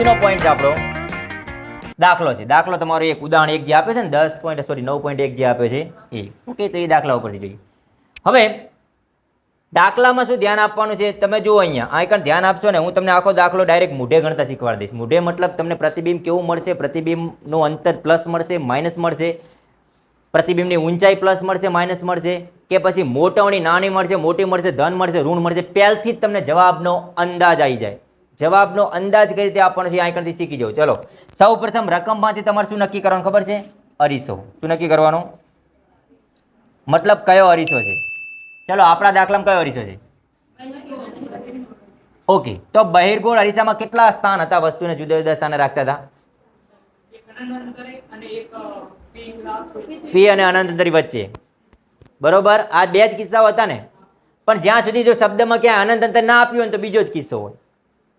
પછીનો પોઈન્ટ આપણો દાખલો છે. દાખલો તમારો એક ઉદાહરણ એક જે આપે છે ને 9.1 જે આપે છે એ. ઓકે, તો એ દાખલા ઉપરથી જોઈએ. હવે દાખલામાં શું ધ્યાન આપવાનું છે તમે જુઓ અહીંયા આ એકણ ધ્યાન આપશો ને હું તમને આખો દાખલો ડાયરેક્ટ મૂઢે ગણતા શીખવાડી દઈશ. મૂઢે મતલબ તમને પ્રતિબિંબ કેવું મળશે, પ્રતિબિંબનું અંતર પ્લસ મળશે માઇનસ મળશે, પ્રતિબિંબની ઊંચાઈ પ્લસ મળશે માઇનસ મળશે, કે પછી મોટવણી નાની મળશે મોટી મળશે, ધન મળશે ઋણ મળશે. પહેલથી જ તમને જવાબનો અંદાજ આવી જાય. જવાબનો અંદાજ કઈ રીતે આપવાનો છે આઈકણથી શીખી જાઓ. ચલો સૌ પ્રથમ રકમમાંથી તમારે શું નક્કી કરવાનું ખબર છે? અરીસો. શું નક્કી કરવાનું? મતલબ કયો અરીસો છે. ચલો આપણા દાખલામાં કયો અરીસો છે? ઓકે, તો બહિર્ગોળ અરીસામાં કેટલા સ્થાન હતા? વસ્તુને જુદા જુદા સ્થાને રાખતા હતા. પી અને અનંત અંતરી વચ્ચે, બરોબર. આ બે જ કિસ્સાઓ હતા ને. પણ જ્યાં સુધી જો શબ્દમાં ક્યાંય અનંત અંતર ના આપ્યું હોય તો બીજો જ કિસ્સો હોય.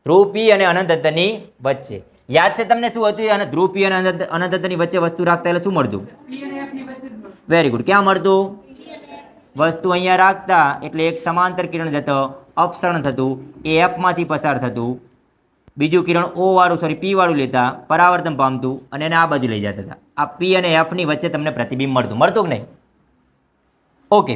ધ્રુવ પી અને અનંત અંતરની વચ્ચે. યાદ છે તમને શું હતું? અને ધ્રુવ પી અને અનંત અંતરની વચ્ચે વસ્તુ રાખતા એટલે શું મળતું? Very good. ક્યાં મળતું? વસ્તુ અહીંયા રાખતા એટલે એક સમાંતર કિરણ જતો, અપસરણ થતું, એ એફમાંથી પસાર થતું, બીજું કિરણ ઓ વાળું પી વાળું લેતા, પરાવર્તન પામતું અને એને આ બાજુ લઈ જતા હતા. આ પી અને એફની વચ્ચે તમને પ્રતિબિંબ મળતું કે નહીં? ઓકે,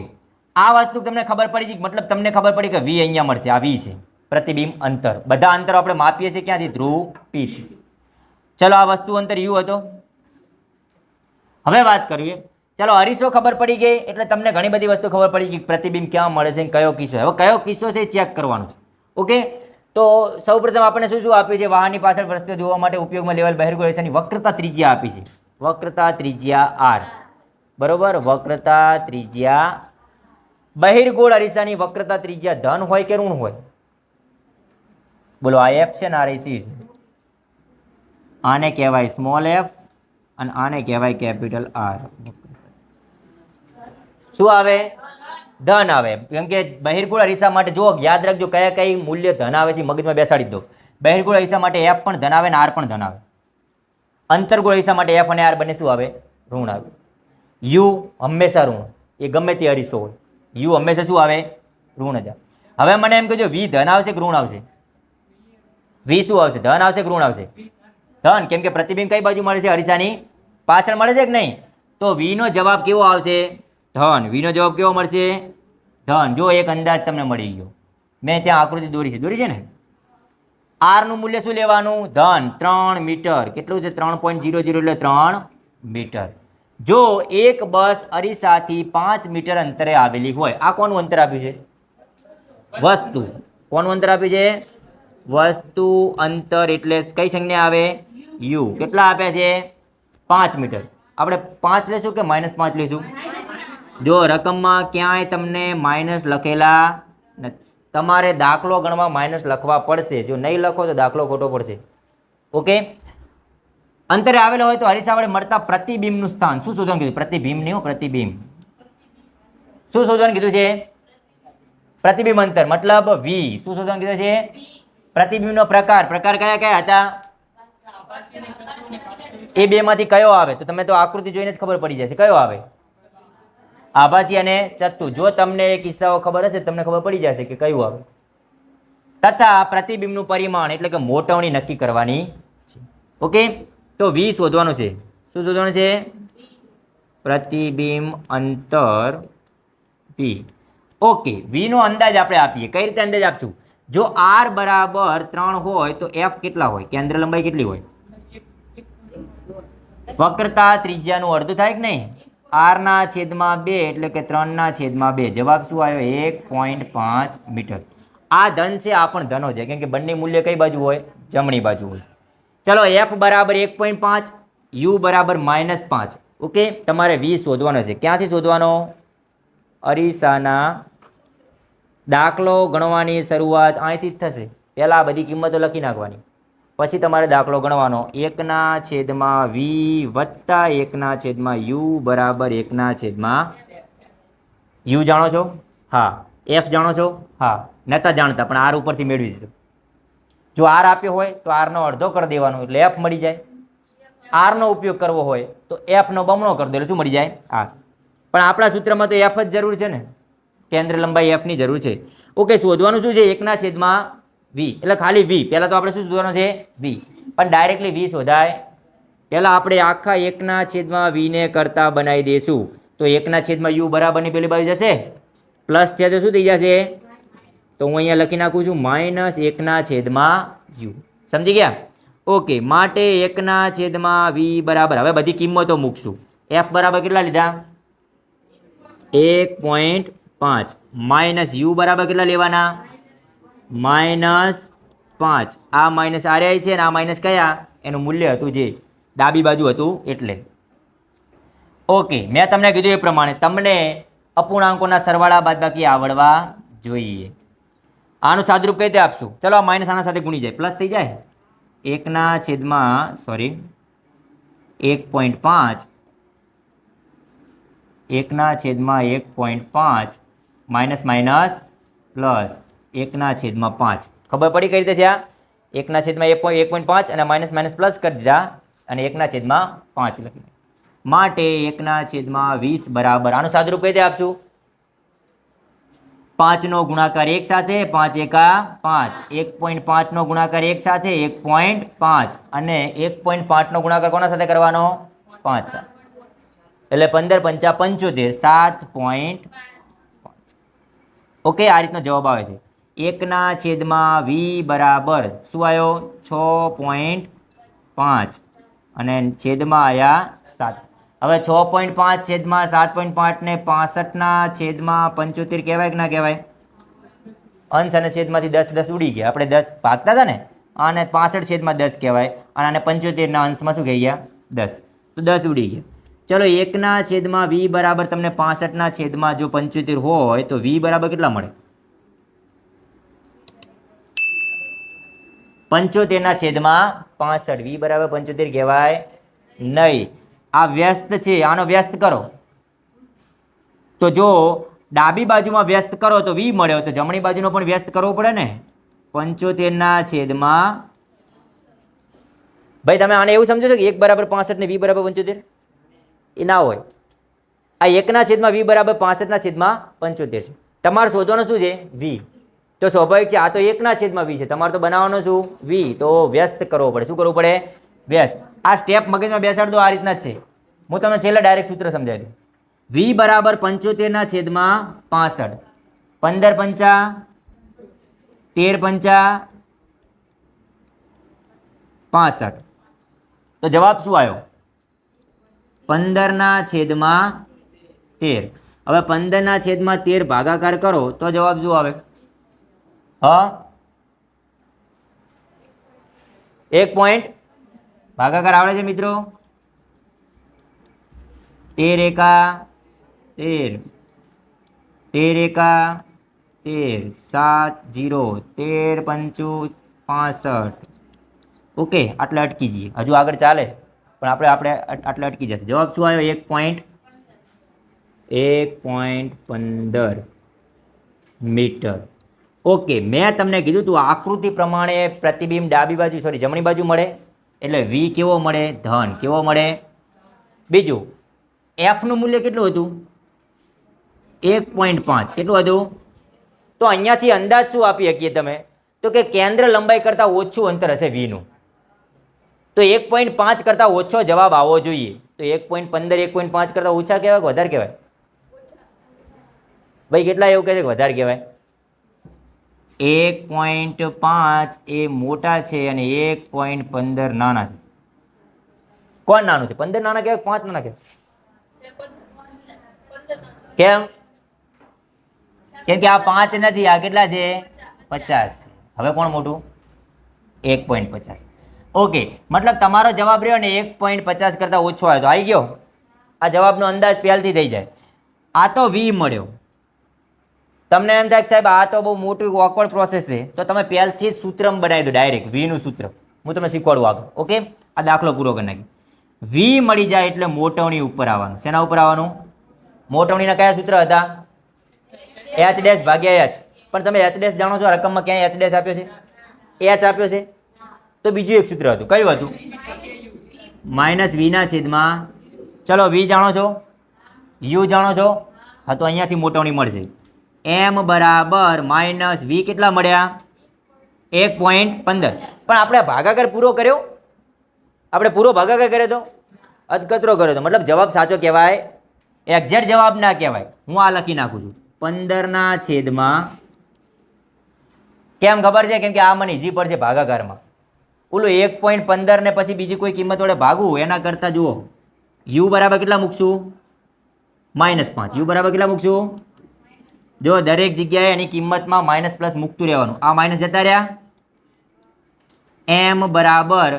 આ વસ્તુ તમને ખબર પડી ગઈ. મતલબ તમને ખબર પડી કે વી અહીંયા મળશે. આ વી છે પ્રતિબિંબ અંતર. બધા અંતરો આપણે માપીએ છીએ ક્યાંથી? ધ્રુવ પીથી. ચલો આ વસ્તુ અંતર યુ હતો. હવે વાત કરીએ. ચલો અરીસો ખબર પડી ગઈ એટલે તમને ઘણી બધી વસ્તુ ખબર પડી ગઈ પ્રતિબિંબ ક્યાં મળે છે, કયો કિસ્સો. હવે કયો કિસ્સો છે એ ચેક કરવાનું છે. ઓકે, તો સૌપ્રથમ આપણે શું શું આપ્યું છે? વાહનની પાછળ વસ્તુ જોવા માટે ઉપયોગમાં લેવાયેલ બહિર્ગોળ અરીસાની વક્રતા ત્રિજ્યા આપી છે. વક્રતા ત્રિજ્યા આર, બરોબર. વક્રતા ત્રિજ્યા બહિર્ગોળ અરીસાની વક્રતા ત્રિજ્યા ધન હોય કે ઋણ હોય? બોલો. આ એફ છે ને આ સી છે. આને કહેવાય સ્મોલ એફ અને આને કહેવાય કેપિટલ આર. શું આવે? ધન આવે. કેમ કે બહિર્ગોળ અરીસા માટે જો યાદ રાખજો કયા કઈ મૂલ્ય ધન આવે છે મગજમાં બેસાડી દો. બહિર્ગોળ અરીસા માટે એફ પણ ધન આવે ને આર પણ ધન આવે. અંતર્ગોળ અરીસા માટે એફ અને આર બંને શું આવે? ઋણ આવે. યુ હંમેશા ઋણ, એ ગમે તે અરીસો હોય. યુ હંમેશા શું આવે? ઋણ જ આવે. હવે મને એમ કહેજો વી ધન આવશે કે ઋણ આવશે? વી શું આવશે? ધન આવશે કે ઋણ આવશે? ધન. કેમ કે પ્રતિબિંબ કઈ બાજુ મળે છે? અરીસાની પાછળ મળે છે કે નહીં? તો વી નો જવાબ કેવો આવશે? ધન. વી નો જવાબ કેવો મળશે? ધન. જો એક અંદાજ તમને મળી ગયો. મેં ત્યાં આકૃતિ દોરી છે ને. આર નું મૂલ્ય શું લેવાનું? ધન. 3 મીટર. કેટલું છે? 3.00 એટલે 3 મીટર. જો એક બસ અરીસાથી 5 મીટર અંતરે આવેલી હોય. આ કોનું અંતર આપ્યું છે? વસ્તુ. કોનું અંતર આપ્યું છે? વસ્તુ અંતર. એટલે કઈ સંજ્ઞા આવે? યુ. કેટલા આપ્યા છે? 5 મીટર. આપણે 5 લેશું કે -5 લઈશું? જો રકમમાં ક્યાંય તમને માઇનસ લખેલા નથી. તમારે દાખલો ગણવા માઇનસ લખવા પડશે. જો નહીં લખો તો દાખલો ખોટો પડશે. ઓકે, અંતરે આવેલો હોય તો અરીસા વડે મળતા પ્રતિબિંબનું સ્થાન શું શોધવાનું કીધું? પ્રતિબિંબ નહીં, પ્રતિબિંબ. શું શોધવાનું કીધું છે? પ્રતિબિંબ અંતર મતલબ વી. શું શોધવાનું કીધું છે? પ્રતિબિંબનો પ્રકાર. પ્રકાર કયા કયા હતા? એ બે માંથી કયો આવે? તો તમે તો આકૃતિ જોઈને જ ખબર પડી જશે કયો આવે. આભાસી અને ચત્તુ. જો તમને એ કિસ્સાઓ ખબર હશે તમને ખબર પડી જશે કે કયું આવે. તથા પ્રતિબિંબનું પરિમાણ એટલે કે મોટવણી નક્કી કરવાની છે. ઓકે, તો વી શોધવાનું છે. શું શોધવાનું છે? પ્રતિબિંબ અંતર વી. ઓકે, વી નો અંદાજ આપણે આપીએ. કઈ રીતે અંદાજ આપશું? જો આર બરાબર 3 હોય તો એફ કેટલા હોય? કેન્દ્ર લંબાઈ કેટલી હોય? વક્રતા ત્રિજ્યાનું અડધું થાય કે નહીં? આર ના છેદમાં 2 એટલે કે 3 ના છેદમાં 2. જવાબ શું આવ્યો? 1.5 મીટર. આ ધન છે, આ પણ ધનો છે. કેમ કે બંને મૂલ્ય કઈ બાજુ હોય? જમણી બાજુ હોય. ચલો એફ બરાબર 1.5, યુ બરાબર -5. ઓકે, તમારે વી શોધવાનો છે. ક્યાંથી શોધવાનો? અરીસાના દાખલો ગણવાની શરૂઆત અહીંથી જ થશે. પહેલાં આ બધી કિંમતો લખી નાખવાની, પછી તમારે દાખલો ગણવાનો. 1/v વત્તા 1/u બરાબર 1/. યુ જાણો છો? હા. એફ જાણો છો? હા. નતા જાણતા પણ આર ઉપરથી મેળવી દીધું. જો આર આપ્યો હોય તો આરનો અડધો કરી દેવાનો એટલે એફ મળી જાય. આરનો ઉપયોગ કરવો હોય તો એફનો બમણો કરી દો એટલે શું મળી જાય? આર. પણ આપણા સૂત્રમાં તો એફ જ જરૂર છે ને. કેન્દ્ર લંબાઈ એફની જરૂર છે. ઓકે, શોધવાનું શું છે? 1/v એટલે ખાલી વી. પહેલાં તો આપણે શું શોધવાનું છે? વી. પણ ડાયરેક્ટલી વી શોધાય. પહેલાં આપણે આખા 1/v ને કરતા બનાવી દઈશું. તો 1/u બરાબરની પેલી બાજુ જશે, પ્લસ છે તો શું થઈ જશે? તો હું અહીંયા લખી નાખું છું -1/u. સમજી ગયા? ઓકે, માટે 1/v બરાબર, હવે બધી કિંમતો મૂકશું. f બરાબર કેટલા લીધા? 1.5 માઇનસ u બરાબર કેટલા લેવાના? -5. આ માઇનસ આ રહ્યા છે ને આ માઇનસ કયા? એનું મૂલ્ય હતું જે ડાબી બાજુ હતું એટલે. ઓકે, મેં તમને કીધું એ પ્રમાણે તમને અપૂર્ણાંકોના સરવાળા બાદબાકી આવડવા જોઈએ. આનું સાદુરૂપ કઈ રીતે આપશું? ચલો, આ માઇનસ આના સાથે ગુણી જાય, પ્લસ થઈ જાય. 1/1.5 1/1.5 માઇનસ માઇનસ પ્લસ 1/5. ખબર પડી કઈ રીતે થયા? 1/1.5 અને માઇનસ માઇનસ પ્લસ કરી દીધા અને 1/5 લખી. માટે 1/20 બરાબર, આનું સાદુરૂપ કઈ રીતે આપશું? 5 નો ગુણાકાર 1 સાથે 5 એકા 5, 1.5 નો ગુણાકાર 1 સાથે 1.5 અને 1.5 નો ગુણાકાર કોના સાથે કરવાનો? 5 સાથે. એટલે 15 પંચા 75, 7.5. ઓકે, આ રીતનો જવાબ આવે છે. 1/v બરાબર શું આવ્યો? 6.5 અને છેદમાં આવ્યા 7. હવે 6.5 છેદમાં 7.5 ને 65/75 કહેવાય કે ના કહેવાય? અંશ અને છેદમાંથી 10 ઉડી ગયા. આપણે 10 ભાગતા હતા ને, અને 65/10 કહેવાય, અને આને 75ના અંશમાં શું કહી ગયા? 10. તો 10 ઉડી ગયા. ચલો, 1/v બરાબર તમને 65/75 જો 75 હોય તો v બરાબર કેટલા મળે? 75/65. v બરાબર 75 કહેવાય નહીં. આ વ્યસ્ત છે, આનો વ્યસ્ત કરો તો જો ડાબી બાજુમાં વ્યસ્ત કરો તો v મળ્યો, તો જમણી બાજુનો પણ વ્યસ્ત કરવો પડે ને. 75/, ભાઈ તમે આને એવું સમજો છો કે 1 બરાબર 65 ને v બરાબર 75? એ ના હોય. આ 1/v બરાબર 65/75 છે. તમારે શોધવાનું શું છે? v. તો સ્વાભાવિક છે, આ તો 1/v છે, તમારે તો બનાવવાનો શું? v. તો વ્યસ્ત કરવો પડે. શું કરવું પડે? વ્યસ્ત. આ સ્ટેપ મગજમાં બેસાડ દો. આ રીતના જ છે. હું તમને છેલ્લે ડાયરેક્ટ સૂત્ર સમજાવી દઉં. v બરાબર 75/65. 15 પંચા 13 પંચા 65. તો જવાબ શું આવ્યો? 15/13. હવે 15/13 ભાગાકાર કરો તો જવાબ શું આવે? હા, 1 પોઈન્ટ ભાગાકાર આવડે છે મિત્રો? 13 એકા 13, 13 એકા 13, 7 0, 13 પંચું 65. ઓકે, આટલે અટકી જઈએ. હજુ આગળ ચાલે પણ આપણે આટલે અટકી જશે. જવાબ શું આવ્યો? 1.15 મીટર. ઓકે, મેં તમને કીધું તું આકૃતિ પ્રમાણે પ્રતિબિંબ ડાબી બાજુ જમણી બાજુ મળે એટલે v કેવો મળે? ધન. કેવો મળે? બીજું, f નું મૂલ્ય કેટલું હતું? 1.5. કેટલું હતું? તો અહીંયાથી અંદાજ શું આપી શકીએ તમે? તો કે કેન્દ્ર લંબાઈ કરતાં ઓછું અંતર હશે v નું. તો 1.5 કરતાં ઓછો જવાબ આવવો જોઈએ. તો 1.15 1.5 કરતાં ઓછા કહેવાય કે વધારે કહેવાય? ભાઈ કેટલા એવું કહે છે કે વધારે કહેવાય? 1.5 એ મોટા છે અને 1.15 નાના છે. કોણ નાનું છે? 15 નાના કહેવાય, 5 નાના કહેવાય? કેમ? કેમ કે આ 5 નથી, આ કેટલા છે? 50. હવે કોણ મોટું? 1.50. ઓકે, મતલબ તમારો જવાબ રહ્યો ને 1.50 કરતાં ઓછો આવ્યો તો આવી ગયો. આ જવાબનો અંદાજ પહેલથી થઈ જાય. આ તો v મળ્યો. તમને એમ થાય કે સાહેબ આ તો બહુ મોટી ઓકવર્ડ પ્રોસેસ છે, તો તમે પહેલથી જ સૂત્ર બનાવી દો ડાયરેક્ટ v નું સૂત્ર. હું તમને શીખવાડું આગળ. ઓકે, આ દાખલો પૂરો કરી નાખી. v મળી જાય એટલે મોટવણી ઉપર આવવાનું. શેના ઉપર આવવાનું? મોટવણીના કયા સૂત્ર હતા? h ડેશ ભાગ્યા h. પણ તમે h ડેશ જાણો છો? રકમમાં ક્યાંય h ડેશ આપ્યો છે? h આપ્યો છે. તો બીજું એક સૂત્ર હતું. કયું હતું? -v/. ચલો, v જાણો છો, u જાણો છો? હા, તો અહીંયાથી મોટવણી મળશે. m બરાબર -v કેટલા મળ્યા? 1.15. પણ આપણે ભાગાકાર પૂરો કર્યો આપણે પૂરો ભાગાકાર કર્યો તો અધકતરો કર્યો તો મતલબ જવાબ સાચો કહેવાય, એક્ઝેક્ટ જવાબ ના કહેવાય. હું આ લખી નાખું છું 15/, કેમ ખબર છે? કેમ કે આ મને ઈઝી પડશે ભાગાકારમાં. ઓલું 1.15 ને પછી બીજી કોઈ કિંમત વડે ભાગવું એના કરતાં જુઓ યુ બરાબર કેટલા મૂકશું? -5. યુ બરાબર કેટલા મૂકશું? જો દરેક જગ્યાએ એની કિંમતમાં માઇનસ પ્લસ મૂકતું રહેવાનું. આ માઇનસ જતા રહ્યા. એમ બરાબર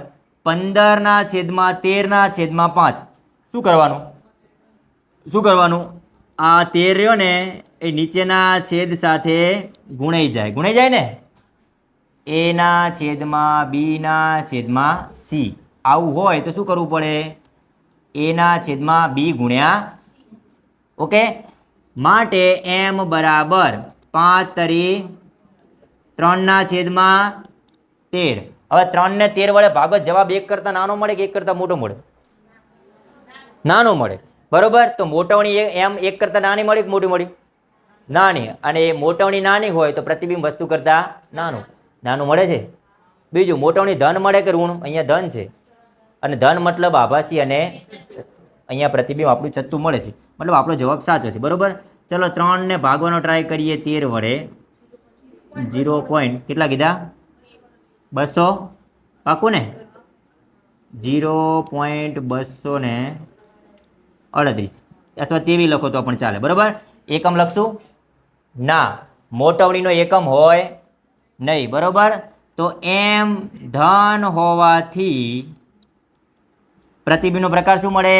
15/13/5. શું કરવાનું? શું કરવાનું? આ 13 રહ્યો ને એ નીચેના છેદ સાથે ગુણાઈ જાય. ગુણાઈ જાય ને a/b/c. આવું હોય તો શું કરવું પડે? a/b ગુણ્યા. ઓકે, માટે એમ બરાબર 5×3/13. હવે 3 ને 13 વડે ભાગો, જવાબ 1 કરતાં નાનો મળે કે 1 કરતાં મોટો મળે? નાનો મળે. બરોબર, તો મોટવણી એમ 1 કરતાં નાની મળી કે મોટી મળી? નાની. અને એ મોટવણી નાની હોય તો પ્રતિબિંબ વસ્તુ કરતાં નાનું મળે છે. બીજું, મોટવણી ધન મળે કે ઋણ? અહીંયા ધન છે અને ધન મતલબ આભાસી અને અહીંયા પ્રતિબિંબ આપણું ચત્તું મળે છે. મતલબ આપણો જવાબ સાચો છે. બરોબર, ચલો 3 ને ભાગવાનો ટ્રાય કરીએ 13 વડે. 0 પોઈન્ટ કેટલા કીધા? 200. પાકું ને? 0.238 અથવા તેવી લખો તો પણ ચાલે. બરોબર, એકમ લખશું ના, મોટવણીનો એકમ હોય નહીં. બરોબર, તો એમ ધન હોવાથી પ્રતિબિંબનો પ્રકાર શું મળે?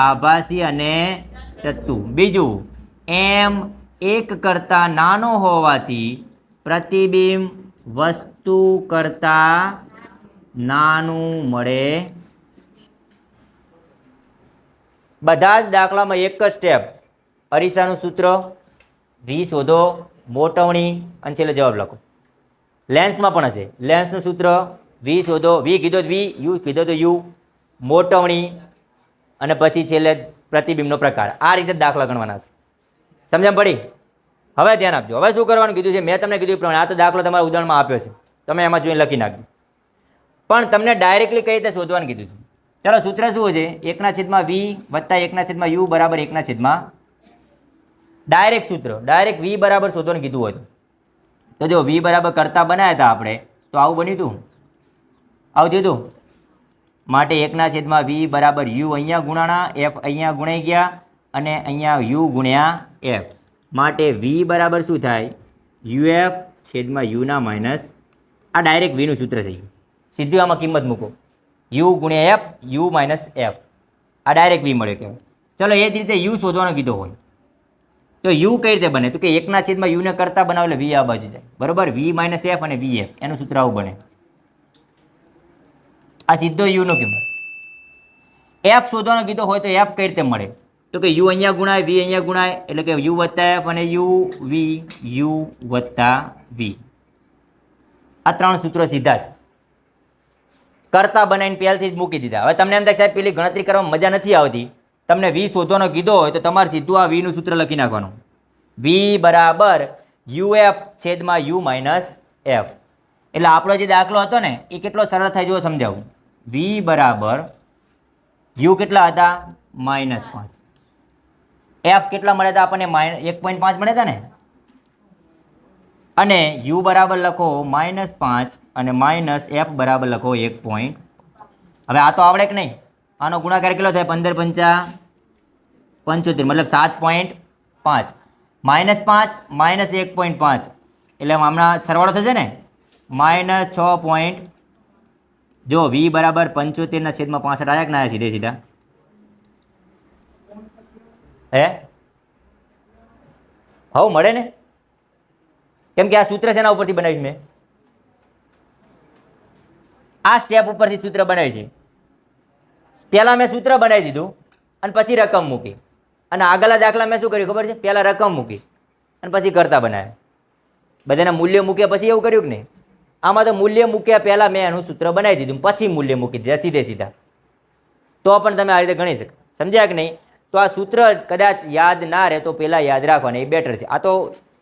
આભાસી અને ચત્તુ. બીજું, એમ 1 કરતાં નાનો હોવાથી પ્રતિબિંબ વસ્તુ કરતાં નાનું મળે. બધા જ દાખલામાં એક જ સ્ટેપ, અરીસાનું સૂત્ર, વી શોધો, મોટવણી અને છેલ્લે જવાબ લખો. લેન્સમાં પણ હશે, લેન્સનું સૂત્ર, વી શોધો, વી કીધો તો વી, યુ કીધો તો યુ, મોટવણી અને પછી છેલ્લે પ્રતિબિંબનો પ્રકાર. આ રીતે દાખલા ગણવાના છે. સમજણ પડી? હવે ધ્યાન આપજો. હવે શું કરવાનું કીધું છે? મેં તમને કીધું પ્રમાણે આ તો દાખલો તમારા ઉદાહરણમાં આપ્યો છે, તમે એમાં જોઈને લખી નાખજો. પણ તમને ડાયરેક્ટલી કઈ રીતે શોધવાનું કીધું છે. ચાલો, સૂત્ર શું છે? 1/v વત્તા 1/u બરાબર 1/. ડાયરેક્ટ સૂત્ર, ડાયરેક્ટ v બરાબર શોધવાનું કીધું હોય તો જો v બરાબર કરતા બનાવ્યા હતા આપણે તો આવું બન્યું હતું, આવું થયું હતું. માટે 1/v બરાબર u અહીંયા ગુણાણા, f અહીંયા ગુણાઈ ગયા અને અહીંયા u ગુણ્યા f. માટે v બરાબર શું થાય? uf/u ના માઇનસ. આ ડાયરેક્ટ v નું સૂત્ર થઈ ગયું. સીધું આમાં કિંમત મૂકો, u ગુણ્યા f, u માઇનસ f. આ ડાયરેક્ટ v મળે કહેવાય. ચલો, એ જ રીતે u શોધવાનો કીધો હોય તો u કઈ રીતે બને? તો કે 1/u ને કરતા બનાવો એટલે v આ બાજુ જાય. બરોબર, v માઇનસ f અને vf એનું સૂત્ર આવું બને. આ સીધો u નો કિંમત. f શોધવાનો કીધો હોય તો f કઈ રીતે મળે? તો કે u અહીંયા ગુણાય, v અહીંયા ગુણાય એટલે કે u વત્તા f અને u વત્તા v. આ 3 સૂત્રો સીધા જ કરતા બનાવીને પહેલથી જ મૂકી દીધા. હવે તમને એમ થાય સાહેબ પેલી ગણતરી કરવામાં મજા નથી આવતી, તમને v શોધવાનો કીધો હોય તો તમારે સીધું આ v નું સૂત્ર લખી નાખવાનું. v બરાબર uf/u માઇનસ f. એટલે આપણો જે દાખલો હતો ને એ કેટલો સરળ થાય જો સમજાવું. v બરાબર u કેટલા હતા? -5. f કેટલા મળ્યા હતા આપણને? -1.5 મળ્યા હતા ને. અને u બરાબર લખો -5 અને -f બરાબર લખો 1. હવે આ તો આવડે કે નહીં? આનો ગુણાકાર કેટલો થાય? 15×5 = 75, મતલબ 7.5. -5 -1.5 એટલે હમણાં સરવાળો થશે ને, -6. જો v બરાબર 75/65 આવ્યા કે ના સીધે સીધા? હે હવે મળે ને? કેમ કે આ સૂત્ર છે એના ઉપરથી બનાવ્યું મેં. આ સ્ટેપ ઉપરથી સૂત્ર બનાવ્યું છે. પહેલાં મેં સૂત્ર બનાવી દીધું અને પછી રકમ મૂકી. અને આગળના દાખલા મેં શું કર્યું ખબર છે? પહેલાં રકમ મૂકી અને પછી કરતા બનાવ્યા. બધાના મૂલ્ય મૂક્યા પછી એવું કર્યું કે નહીં? આમાં તો મૂલ્ય મૂક્યા પહેલાં મેં એનું સૂત્ર બનાવી દીધું, પછી મૂલ્ય મૂકી દીધા સીધે સીધા. તો પણ તમે આ રીતે ગણી શકો. સમજ્યા કે નહીં? તો આ સૂત્ર કદાચ યાદ ના રહે તો પહેલાં યાદ રાખવાનું, એ બેટર છે. આ તો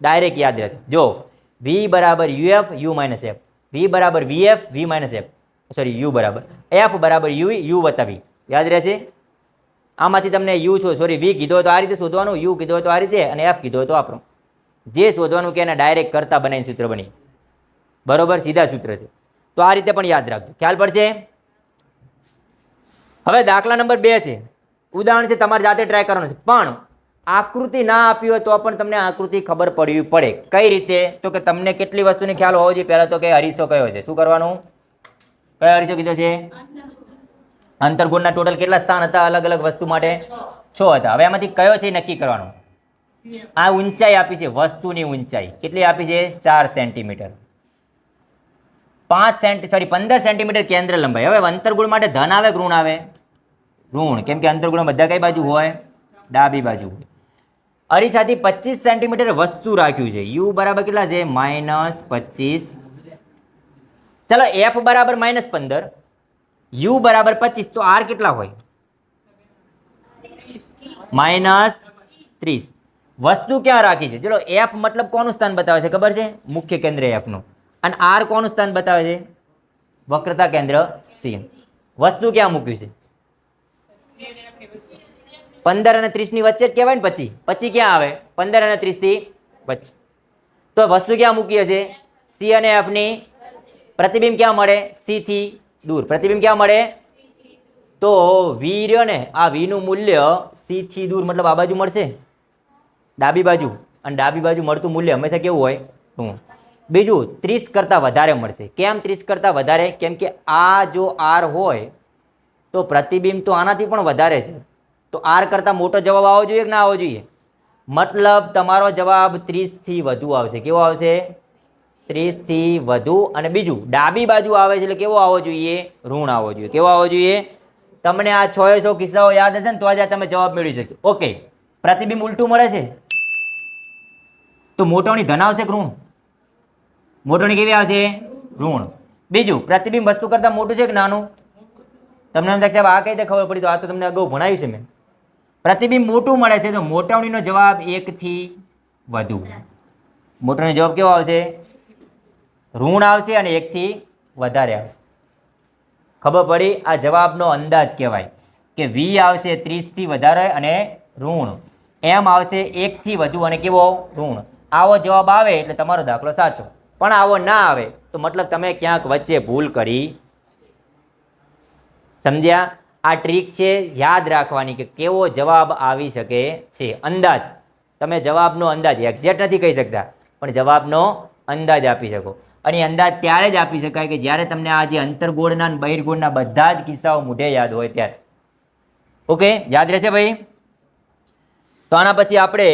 ડાયરેક્ટ યાદ રહે. જો v બરાબર uf u minus f, v બરાબર vf v minus f. Sorry you બરાબર એફ બરાબર યુ યુ વત્તા વી યાદ રહેશે. આમાંથી તમને યુ છો સોરી વી કીધો હોય તો આ રીતે શોધવાનું, યુ કીધો હોય તો આ રીતે, અને એફ કીધો હોય તો આપણું જે શોધવાનું કે એને ડાયરેક્ટ કરતા બનાવીને સૂત્ર બની. બરોબર, સીધા સૂત્ર છે. તો આ રીતે પણ યાદ રાખજો, ખ્યાલ પડશે. હવે દાખલા નંબર 2 છે, ઉદાહરણ છે, તમારે જાતે ટ્રાય કરવાનું છે, પણ આકૃતિ ના આપી હોય તો પણ તમને આકૃતિ ખબર પડવી પડે. કઈ રીતે? તો કે તમને કેટલી વસ્તુની ખ્યાલ હોવો જોઈએ. પહેલા તો કે અરીસો કયો છે, શું કરવાનું? કયો અરીસો કીધો છે? અંતર્ગોળના ટોટલ કેટલા સ્થાન હતા અલગ અલગ વસ્તુ માટે? 6 હતા. હવે આમાંથી કયો છે નક્કી કરવાનું. આ ઊંચાઈ આપી છે, વસ્તુની ઊંચાઈ કેટલી આપી છે? 4 સેન્ટીમીટર. 15 સેન્ટીમીટર કેન્દ્ર લંબાઈ. હવે અંતર્ગોળ માટે ધન આવે કે ઋણ આવે? ઋણ, કેમ કે અંતર્ગોળમાં બધા કઈ બાજુ હોય? ડાબી બાજુ હોય. અરીસાથી 25 સેન્ટીમીટર વસ્તુ રાખ્યું છે. યુ બરાબર કેટલા છે? -25. ચલો એફ બરાબર -15, યુ બરાબર 25, તો આર કેટલા હોય? -30. વસ્તુ ક્યાં રાખી છે? ચલો એફ મતલબ કોનું સ્થાન બતાવે છે ખબર છે? મુખ્ય કેન્દ્ર એફ નું. અને આર કોનું સ્થાન બતાવે છે? વક્રતા કેન્દ્ર સી. વસ્તુ ક્યાં મૂક્યું છે? 15 અને 30 ની વચ્ચે જ કહેવાય ને. 25 ક્યાં આવે? 15 અને 30 થી વચ્ચે. તો વસ્તુ ક્યાં મૂકી હશે? સી અને એફ ની. પ્રતિબિંબ ક્યાં મળે? સી થી દૂર. પ્રતિબિંબ ક્યાં મળે? તો વી રહ્યો ને, આ વી નું મૂલ્ય સી થી દૂર મતલબ આ બાજુ મળશે, ડાબી બાજુ. અને ડાબી બાજુ મળતું મૂલ્ય હંમેશા કેવું હોય? ઋણ. બીજું 30 કરતાં વધારે મળશે. કેમ 30 કરતાં વધારે? કેમ કે આ જો આર હોય તો પ્રતિબિંબ તો આનાથી પણ વધારે છે, તો આર કરતાં મોટો જવાબ આવવો જોઈએ કે ના આવવો જોઈએ? મતલબ તમારો જવાબ 30 થી વધુ આવશે. કેવો આવશે? 30 થી વધુ. અને બીજું ડાબી બાજુ આવે છે એટલે કેવો આવવો જોઈએ? ઋણ આવવો જોઈએ. કેવો આવવો જોઈએ? તમને આ 600 કિસ્સાઓ યાદ હશે ને તો આજે તમે જવાબ મેળવી શકશો. ઓકે, પ્રતિબિંબ ઉલટું મળે છે તો મોટોની ધન આવશે કે ઋણ? મોટોની કેવી આવશે? ઋણ. બીજું પ્રતિબિંબ વસ્તુ કરતાં મોટું છે કે નાનું? તમને એમ થાય સાહેબ આ કઈ રીતે ખબર પડી? તો આ તો તમને અગાઉ ભણાવ્યું છે મેં. પ્રતિબિંબ મોટું મળે છે તો મોટાણીનો જવાબ 1 થી વધુ. મોટાણીનો જવાબ કેવો આવશે? ઋણ આવશે અને 1 થી વધારે આવશે. ખબર પડી? આ જવાબનો અંદાજ કહેવાય કે વી આવશે 30 થી વધારે અને ઋણ, એમ આવશે 1 થી વધુ અને કેવો? ઋણ. આવો જવાબ આવે એટલે તમારો દાખલો સાચો. પણ આવો ના આવે તો મતલબ તમે ક્યાંક વચ્ચે ભૂલ કરી. સમજ્યા? આ ટ્રીક છે યાદ રાખવાની કે કેવો જવાબ આવી શકે છે. અંદાજ, તમે જવાબનો અંદાજ એક્ઝેક્ટ નથી કહી શકતા પણ જવાબનો અંદાજ આપી શકો. અને અંદાજ ત્યારે જ આપી શકાય કે જ્યારે તમને આ જે અંતર્ગોળના અને બહિર્ગોળના બધા જ કિસ્સાઓ મોઢે યાદ હોય ત્યારે. ઓકે, યાદ રહેશે ભાઈ? તો આના પછી આપણે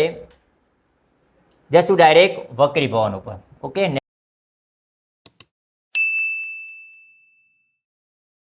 જશું ડાયરેક્ટ વક્રીભવન ઉપર. ઓકે.